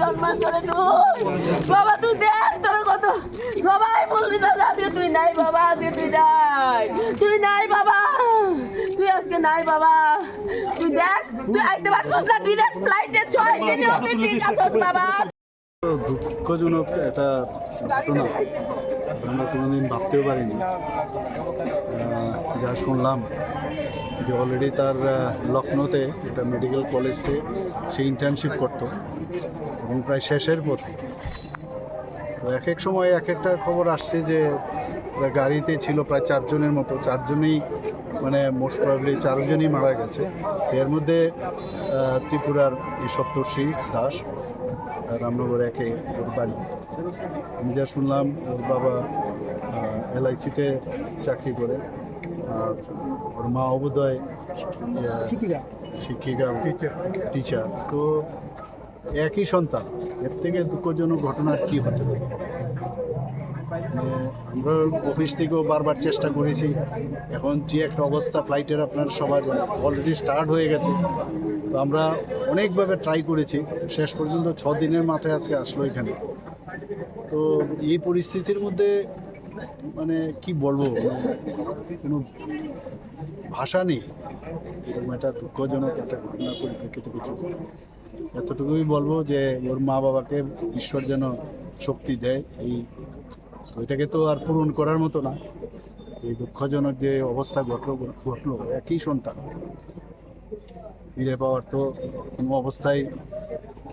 জন্মার ধরে তুই বাবা তুই দেখ তোর কত সবাই বললি তো আজকে তুই নাই বাবা আজকে তুই নাই বাবা তুই আজকে নাই বাবা তুই দেখ তুই আইতে পারছিস না ডিরেক্ট ফ্লাইটে 6 দিনে তুই ঠিক আছিস বাবা। দুঃখজনক একটা ঘটনা আমরা কোনোদিন ভাবতেও পারিনি। যা শুনলাম যে অলরেডি তার লখনৌতে একটা মেডিকেল কলেজে সে ইন্টার্নশিপ করতো এবং প্রায় শেষের পথে। তো এক এক সময় এক একটা খবর আসছে যে গাড়িতে ছিল প্রায় 4 জনের মতো, 4 জনেই মানে মোস্ট প্রবাবলি 4 জনই মারা গেছে। এর মধ্যে ত্রিপুরার এই সপ্তর্ষি দাস রামনগর একে ওর বাড়ি। আমি যা শুনলাম ওর বাবা LIC-তে চাকরি করে, আর ওর মা অবোধয় শিক্ষিকা টিচার। তো একই সন্তান, এর থেকে দুঃখজনক ঘটনা কী হতে পারে। আমরা অফিস থেকেও বারবার চেষ্টা করেছি, এখন যে একটা অবস্থা ফ্লাইটের আপনার সবার অলরেডি স্টার্ট হয়ে গেছে। তো আমরা অনেকভাবে ট্রাই করেছি, শেষ পর্যন্ত 6 দিনের মাথায় আজকে আসলো এখানে। তো এই পরিস্থিতির মধ্যে মানে কি বলবো, কোনো ভাষা নেই। এরকম একটা দুঃখজনক একটা ঘটনা পরিপ্রেক্ষিতে কিছু এতটুকুই বলবো যে ওর মা বাবাকে ঈশ্বর যেন শক্তি দেয়। তো এটাকে তো আর পূরণ করার মতো না। এই দুঃখজনক যে অবস্থা ঘটলো একই সন্তান ফিরে পাওয়ার তো কোনো অবস্থায়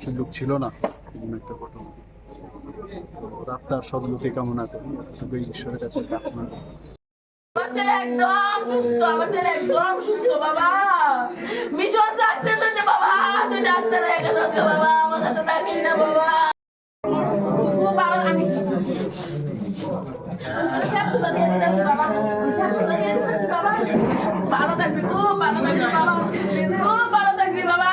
সুযোগ ছিল না। এমন একটা ঘটনা, আত্মার সদ্গতি কামনা করি, ঈশ্বরের কাছে প্রার্থনা করি। একদম সুস্থ বাবা, মিশন যাচ্ছে তো বাবা, তুই ডাক্তার হয়ে গেছিস বাবা, আমার সাথে থাকলি না বাবা। ভালো থাকবি, খুব ভালো থাকবি বাবা, খুব ভালো থাকবি বাবা।